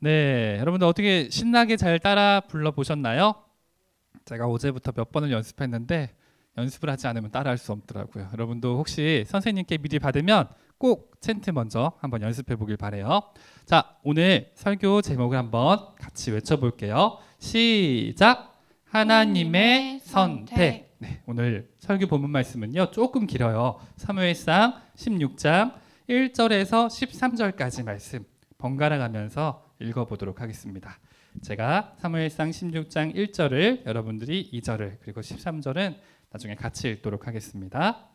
네, 여러분들 어떻게 신나게 잘 따라 불러보셨나요? 제가 어제부터 몇 번을 연습했는데 연습을 하지 않으면 따라할 수 없더라고요. 여러분도 혹시 선생님께 미리 받으면 꼭 챈트 먼저 한번 연습해 보길 바래요. 자, 오늘 설교 제목을 한번 같이 외쳐볼게요. 시작! 하나님의 선택. 네, 오늘 설교 본문 말씀은요 조금 길어요. 사무엘상 16장 1절에서 13절까지 말씀 번갈아 가면서 읽어보도록 하겠습니다. 제가 사무엘상 16장 1절을 여러분들이 2절을 그리고 13절은 나중에 같이 읽도록 하겠습니다.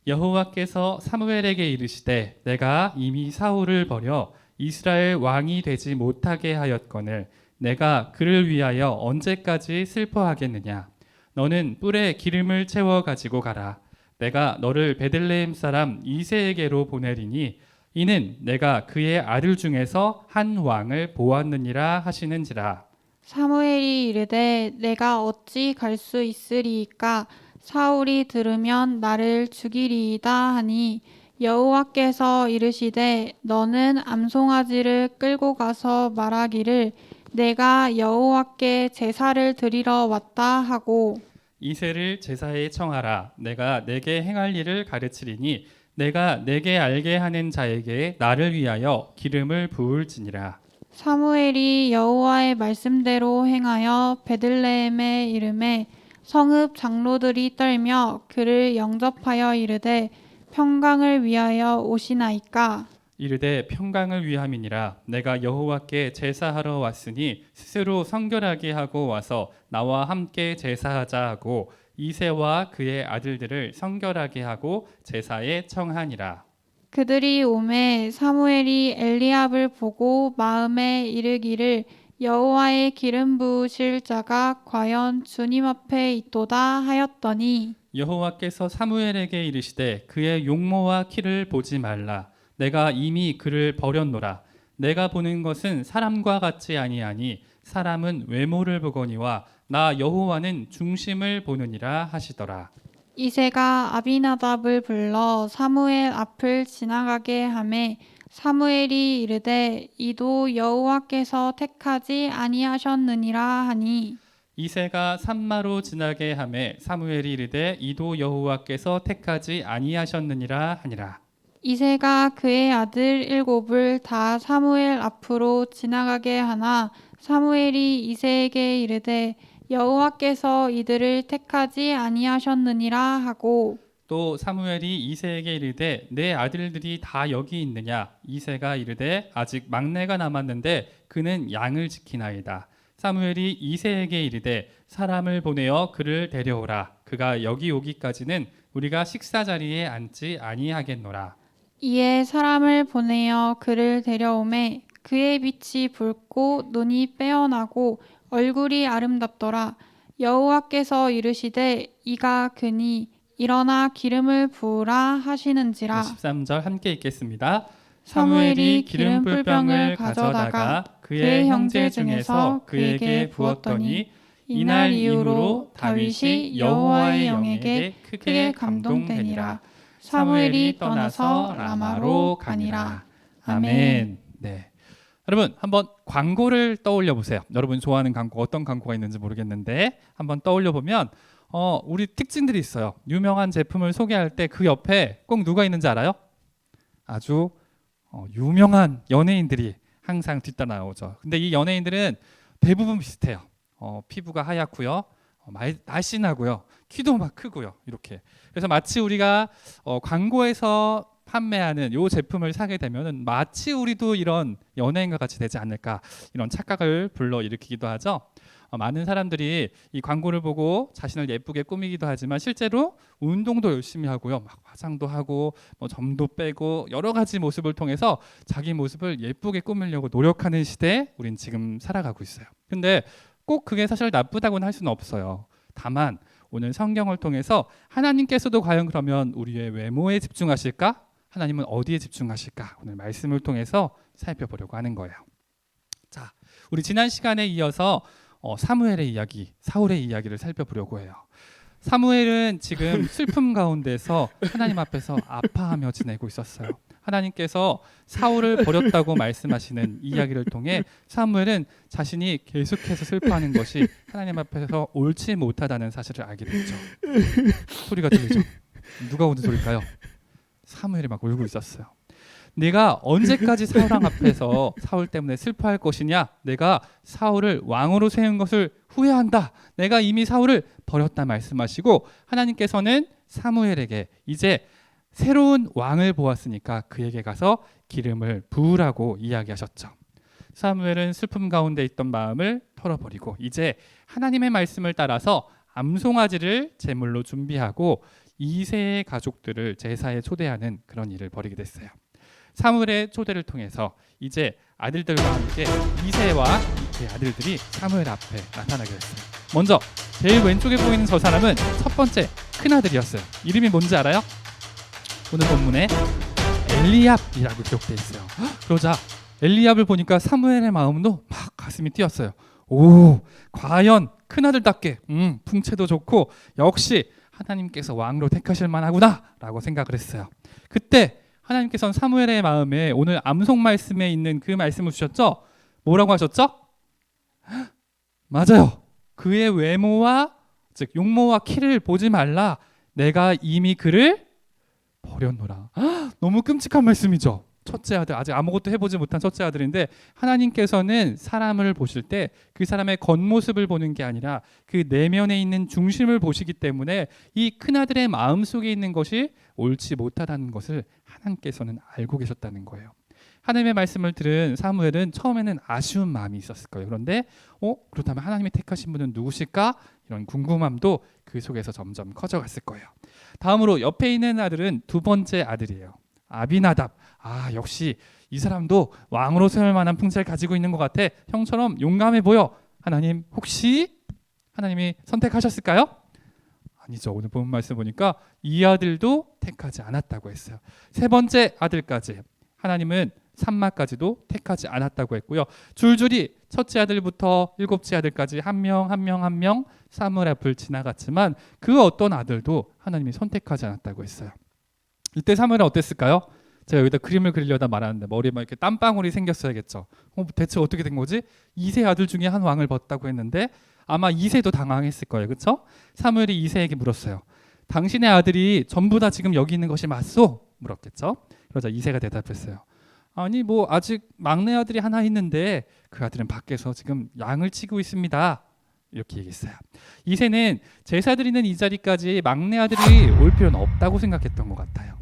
여호와께서 사무엘에게 이르시되 내가 이미 사울을 버려 이스라엘 왕이 되지 못하게 하였거늘 내가 그를 위하여 언제까지 슬퍼하겠느냐. 너는 뿔에 기름을 채워 가지고 가라. 내가 너를 베들레헴 사람 이새에게로 보내리니 이는 내가 그의 아들 중에서 한 왕을 보았느니라 하시는지라. 사무엘이 이르되 내가 어찌 갈 수 있으리이까. 사울이 들으면 나를 죽이리이다 하니 여호와께서 이르시되 너는 암송아지를 끌고 가서 말하기를 내가 여호와께 제사를 드리러 왔다 하고 이새를 제사에 청하라. 내가 내게 행할 일을 가르치리니 내가 내게 알게 하는 자에게 나를 위하여 기름을 부을지니라. 사무엘이 여호와의 말씀대로 행하여 베들레헴에 이르매 성읍 장로들이 떨며 그를 영접하여 이르되 평강을 위하여 오시나이까. 이르되 평강을 위함이니라. 내가 여호와께 제사하러 왔으니 스스로 성결하게 하고 와서 나와 함께 제사하자 하고 이새와 그의 아들들을 성결하게 하고 제사에 청하니라. 그들이 오매 사무엘이 엘리압을 보고 마음에 이르기를 여호와의 기름 부으실 자가 과연 주님 앞에 있도다 하였더니 여호와께서 사무엘에게 이르시되 그의 용모와 키를 보지 말라. 내가 이미 그를 버렸노라. 내가 보는 것은 사람과 같지 아니하니 사람은 외모를 보거니와 나 여호와는 중심을 보느니라 하시더라. 이새가 아비나답을 불러 사무엘 앞을 지나가게 하매 사무엘이 이르되 이도 여호와께서 택하지 아니하셨느니라 하니 이새가 산마로 지나게 하매 사무엘이 이르되 이도 여호와께서 택하지 아니하셨느니라 하니라. 이새가 그의 아들 7을 다 사무엘 앞으로 지나가게 하나 사무엘이 이새에게 이르되 여호와께서 이들을 택하지 아니하셨느니라 하고 또 사무엘이 이새에게 이르되 내 아들들이 다 여기 있느냐. 이새가 이르되 아직 막내가 남았는데 그는 양을 지키나이다. 사무엘이 이새에게 이르되 사람을 보내어 그를 데려오라. 그가 여기 오기까지는 우리가 식사 자리에 앉지 아니하겠노라. 이에 사람을 보내어 그를 데려오매 그의 빛이 붉고 눈이 빼어나고 얼굴이 아름답더라. 여호와께서 이르시되 이가 그니 일어나 기름을 부으라 하시는지라. 13절 함께 읽겠습니다. 사무엘이 기름 뿔병을 가져다가 그의 형제 중에서 그에게 부었더니 이날 이후로 다윗이 여호와의 영에게 크게 감동되니라. 사무엘이 떠나서 라마로 가니라. 아멘. 네. 여러분 한번 광고를 떠올려 보세요. 여러분 좋아하는 광고 어떤 광고가 있는지 모르겠는데 한번 떠올려 보면 우리 특징들이 있어요. 유명한 제품을 소개할 때 그 옆에 꼭 누가 있는지 알아요? 아주 유명한 연예인들이 항상 뒤따라 나오죠. 근데 이 연예인들은 대부분 비슷해요. 피부가 하얗고요, 날씬하고요, 키도 막 크고요. 이렇게. 그래서 마치 우리가 광고에서 판매하는 이 제품을 사게 되면은 마치 우리도 이런 연예인과 같이 되지 않을까 이런 착각을 불러일으키기도 하죠. 많은 사람들이 이 광고를 보고 자신을 예쁘게 꾸미기도 하지만 실제로 운동도 열심히 하고요, 막 화장도 하고 뭐 점도 빼고 여러 가지 모습을 통해서 자기 모습을 예쁘게 꾸미려고 노력하는 시대에 우린 지금 살아가고 있어요. 근데 꼭 그게 사실 나쁘다고는 할 수는 없어요. 다만 오늘 성경을 통해서 하나님께서도 과연 그러면 우리의 외모에 집중하실까? 하나님은 어디에 집중하실까? 오늘 말씀을 통해서 살펴보려고 하는 거예요. 자, 우리 지난 시간에 이어서 사무엘의 이야기, 사울의 이야기를 살펴보려고 해요. 사무엘은 지금 슬픔 가운데서 하나님 앞에서 아파하며 지내고 있었어요. 하나님께서 사울을 버렸다고 말씀하시는 이야기를 통해 사무엘은 자신이 계속해서 슬퍼하는 것이 하나님 앞에서 옳지 못하다는 사실을 알게 됐죠. 소리가 들리죠? 누가 우는 소리일까요? 사무엘이 막 울고 있었어요. 내가 언제까지 사울왕 앞에서 사울 때문에 슬퍼할 것이냐? 내가 사울을 왕으로 세운 것을 후회한다. 내가 이미 사울을 버렸다 말씀하시고 하나님께서는 사무엘에게 이제 새로운 왕을 보았으니까 그에게 가서 기름을 부으라고 이야기하셨죠. 사무엘은 슬픔 가운데 있던 마음을 털어버리고 이제 하나님의 말씀을 따라서 암송아지를 제물로 준비하고 이세의 가족들을 제사에 초대하는 그런 일을 벌이게 됐어요. 사무엘의 초대를 통해서 이제 아들들과 함께 이세와 그 아들들이 사무엘 앞에 나타나게 됐어요. 먼저 제일 왼쪽에 보이는 저 사람은 첫 번째 큰아들이었어요. 이름이 뭔지 알아요? 오늘 본문에 엘리압이라고 기록되어 있어요. 그러자 엘리압을 보니까 사무엘의 마음도 막 가슴이 뛰었어요. 오, 과연 큰아들답게 풍채도 좋고 역시 하나님께서 왕으로 택하실 만하구나 라고 생각을 했어요. 그때 하나님께서는 사무엘의 마음에 오늘 암송 말씀에 있는 그 말씀을 주셨죠? 뭐라고 하셨죠? 맞아요. 그의 외모와 즉 용모와 키를 보지 말라. 내가 이미 그를 버렸노라. 너무 끔찍한 말씀이죠. 첫째 아들, 아직 아무것도 해보지 못한 첫째 아들인데 하나님께서는 사람을 보실 때 그 사람의 겉모습을 보는 게 아니라 그 내면에 있는 중심을 보시기 때문에 이 큰아들의 마음속에 있는 것이 옳지 못하다는 것을 하나님께서는 알고 계셨다는 거예요. 하나님의 말씀을 들은 사무엘은 처음에는 아쉬운 마음이 있었을 거예요. 그런데 그렇다면 하나님이 택하신 분은 누구실까? 이런 궁금함도 그 속에서 점점 커져갔을 거예요. 다음으로 옆에 있는 아들은 두 번째 아들이에요. 아비나답. 역시 이 사람도 왕으로 세울 만한 풍채를 가지고 있는 것 같아. 형처럼 용감해 보여. 하나님 혹시 하나님이 선택하셨을까요? 아니죠. 오늘 본 말씀 보니까 이 아들도 택하지 않았다고 했어요. 세 번째 아들까지 하나님은 산마까지도 택하지 않았다고 했고요. 줄줄이 첫째 아들부터 일곱째 아들까지 한 명 한 명 사무엘 앞을 지나갔지만 그 어떤 아들도 하나님이 선택하지 않았다고 했어요. 이때 사무엘은 어땠을까요? 제가 여기다 그림을 그리려다 말하는데 머리에 막 이렇게 땀방울이 생겼어야겠죠. 대체 어떻게 된 거지? 이세 아들 중에 한 왕을 벗다고 했는데 아마 이세도 당황했을 거예요. 그렇죠? 사무엘이 이세에게 물었어요. 당신의 아들이 전부 다 지금 여기 있는 것이 맞소? 물었겠죠. 그러자 이세가 대답했어요. 아니 뭐 아직 막내 아들이 하나 있는데 그 아들은 밖에서 지금 양을 치고 있습니다. 이렇게 얘기했어요. 이세는 제사 드리는 이 자리까지 막내 아들이 올 필요는 없다고 생각했던 것 같아요.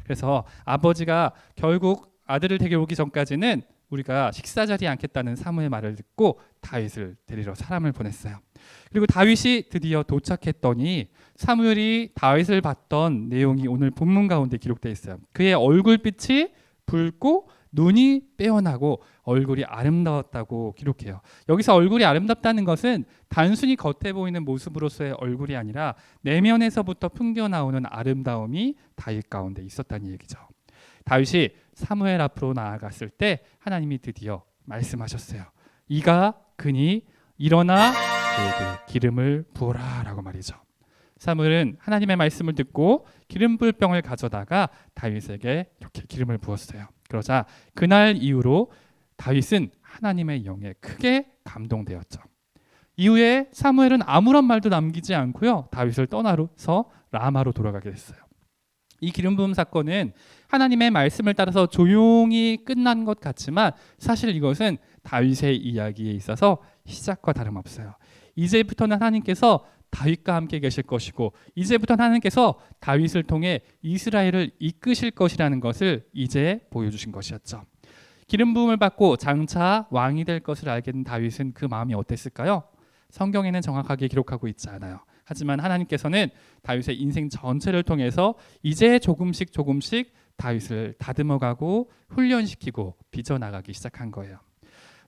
그래서 아버지가 결국 아들을 데리러 오기 전까지는 우리가 식사 자리에 앉겠다는 사무의 말을 듣고 다윗을 데리러 사람을 보냈어요. 그리고 다윗이 드디어 도착했더니 사무엘이 다윗을 봤던 내용이 오늘 본문 가운데 기록되어 있어요. 그의 얼굴빛이 붉고 눈이 빼어나고 얼굴이 아름다웠다고 기록해요. 여기서 얼굴이 아름답다는 것은 단순히 겉에 보이는 모습으로서의 얼굴이 아니라 내면에서부터 풍겨나오는 아름다움이 다윗 가운데 있었다는 얘기죠. 다윗이 사무엘 앞으로 나아갔을 때 하나님이 드디어 말씀하셨어요. 이가 그니 일어나 그에게 기름을 부어라 라고 말이죠. 사무엘은 하나님의 말씀을 듣고 기름 부을 병을 가져다가 다윗에게 이렇게 기름을 부었어요. 그러자 그날 이후로 다윗은 하나님의 영에 크게 감동되었죠. 이후에 사무엘은 아무런 말도 남기지 않고요. 다윗을 떠나서 라마로 돌아가게 됐어요. 이 기름 부음 사건은 하나님의 말씀을 따라서 조용히 끝난 것 같지만 사실 이것은 다윗의 이야기에 있어서 시작과 다름없어요. 이제부터는 하나님께서 다윗과 함께 계실 것이고 이제부터 하나님께서 다윗을 통해 이스라엘을 이끄실 것이라는 것을 이제 보여주신 것이었죠. 기름 부음을 받고 장차 왕이 될 것을 알게 된 다윗은 그 마음이 어땠을까요? 성경에는 정확하게 기록하고 있지 않아요. 하지만 하나님께서는 다윗의 인생 전체를 통해서 이제 조금씩 다윗을 다듬어가고 훈련시키고 빚어나가기 시작한 거예요.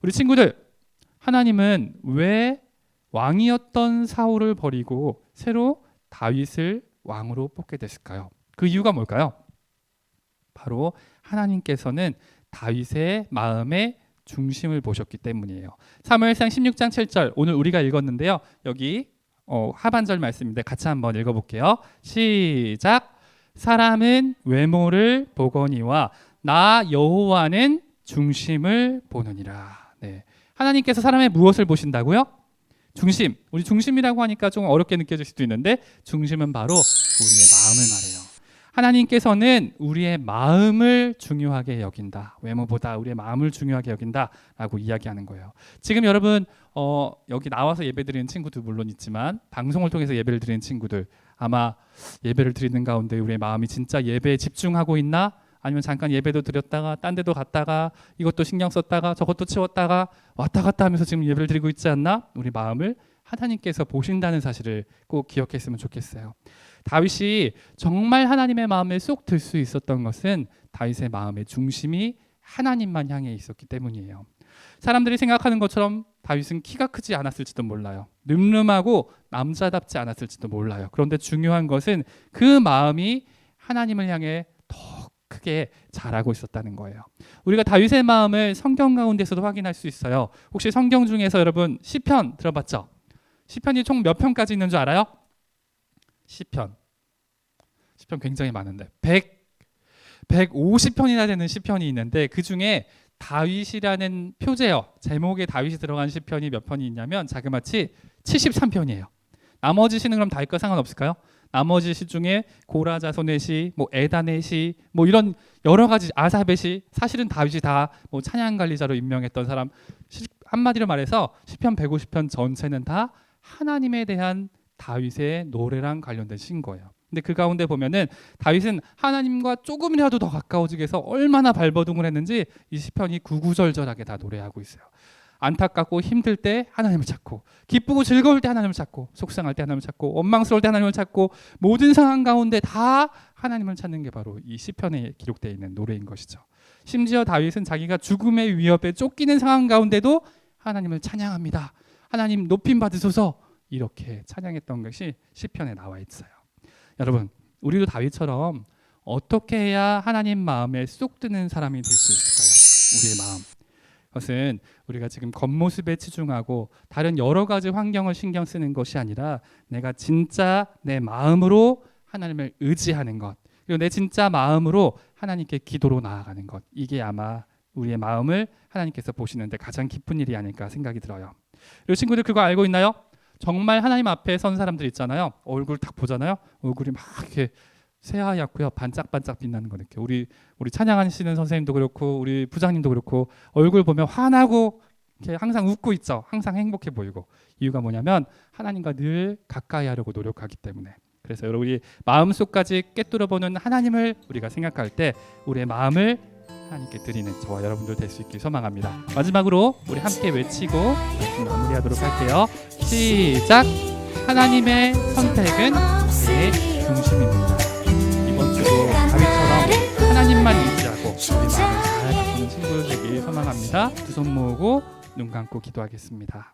우리 친구들, 하나님은 왜 왕이었던 사울을 버리고 새로 다윗을 왕으로 뽑게 됐을까요? 그 이유가 뭘까요? 바로 하나님께서는 다윗의 마음의 중심을 보셨기 때문이에요. 사무엘상 16장 7절 오늘 우리가 읽었는데요. 여기 하반절 말씀인데 같이 한번 읽어볼게요. 시작. 사람은 외모를 보거니와 나 여호와는 중심을 보느니라. 네. 하나님께서 사람의 무엇을 보신다고요? 중심. 우리 중심이라고 하니까 좀 어렵게 느껴질 수도 있는데 중심은 바로 우리의 마음을 말해요. 하나님께서는 우리의 마음을 중요하게 여긴다. 외모보다 우리의 마음을 중요하게 여긴다라고 이야기하는 거예요. 지금 여러분 여기 나와서 예배드리는 친구들 물론 있지만 방송을 통해서 예배를 드리는 친구들 아마 예배를 드리는 가운데 우리의 마음이 진짜 예배에 집중하고 있나? 아니면 잠깐 예배도 드렸다가 딴 데도 갔다가 이것도 신경 썼다가 저것도 치웠다가 왔다 갔다 하면서 지금 예배를 드리고 있지 않나? 우리 마음을 하나님께서 보신다는 사실을 꼭 기억했으면 좋겠어요. 다윗이 정말 하나님의 마음에 쏙 들 수 있었던 것은 다윗의 마음의 중심이 하나님만 향해 있었기 때문이에요. 사람들이 생각하는 것처럼 다윗은 키가 크지 않았을지도 몰라요. 늠름하고 남자답지 않았을지도 몰라요. 그런데 중요한 것은 그 마음이 하나님을 향해 더 크게 자라고 있었다는 거예요. 우리가 다윗의 마음을 성경 가운데서도 확인할 수 있어요. 혹시 성경 중에서 여러분 시편 들어봤죠? 시편이 총 몇 편까지 있는 줄 알아요? 시편 굉장히 많은데 150편이나 되는 시편이 있는데 그 중에 다윗이라는 표제어 제목에 다윗이 들어간 시편이 몇 편이 있냐면 자그마치 73편이에요. 나머지 시는 그럼 다윗과 상관없을까요? 나머지 시 중에 고라 자손의 시, 에단의 시, 이런 여러 가지 아삽의 시, 사실은 다윗이 다 찬양 관리자로 임명했던 사람. 한마디로 말해서 시편 150편 전체는 다 하나님에 대한 다윗의 노래랑 관련된 시인 거예요. 근데 그 가운데 보면은 다윗은 하나님과 조금이라도 더 가까워지기 위해서 얼마나 발버둥을 했는지 이 시편이 구구절절하게 다 노래하고 있어요. 안타깝고 힘들 때 하나님을 찾고, 기쁘고 즐거울 때 하나님을 찾고, 속상할 때 하나님을 찾고, 원망스러울 때 하나님을 찾고, 모든 상황 가운데 다 하나님을 찾는 게 바로 이 시편에 기록되어 있는 노래인 것이죠. 심지어 다윗은 자기가 죽음의 위협에 쫓기는 상황 가운데도 하나님을 찬양합니다. 하나님 높임 받으소서, 이렇게 찬양했던 것이 시편에 나와 있어요. 여러분, 우리도 다윗처럼 어떻게 해야 하나님 마음에 쏙 드는 사람이 될 수 있을까요? 우리의 마음. 그것은 우리가 지금 겉모습에 치중하고 다른 여러 가지 환경을 신경 쓰는 것이 아니라 내가 진짜 내 마음으로 하나님을 의지하는 것, 그리고 내 진짜 마음으로 하나님께 기도로 나아가는 것, 이게 아마 우리의 마음을 하나님께서 보시는데 가장 깊은 일이 아닐까 생각이 들어요. 그리고 친구들 그거 알고 있나요? 정말 하나님 앞에 선 사람들 있잖아요. 얼굴 딱 보잖아요. 얼굴이 막 이렇게 새하얗고요, 반짝반짝 빛나는 거 느껴요. 우리 찬양하시는 선생님도 그렇고 우리 부장님도 그렇고 얼굴 보면 환하고 이렇게 항상 웃고 있죠. 항상 행복해 보이고. 이유가 뭐냐면 하나님과 늘 가까이 하려고 노력하기 때문에. 그래서 여러분이 마음속까지 꿰뚫어보는 하나님을 우리가 생각할 때 우리의 마음을 하나님께 드리는 저와 여러분들 될 수 있길 소망합니다. 마지막으로 우리 함께 외치고 마무리하도록 할게요. 시작. 하나님의 선택은 내 중심입니다. 이번 주도 다윗처럼 하나님만 의지하고 우리 마음을 잘 바꾸는 친구들 되길 소망합니다. 두 손 모으고 눈 감고 기도하겠습니다.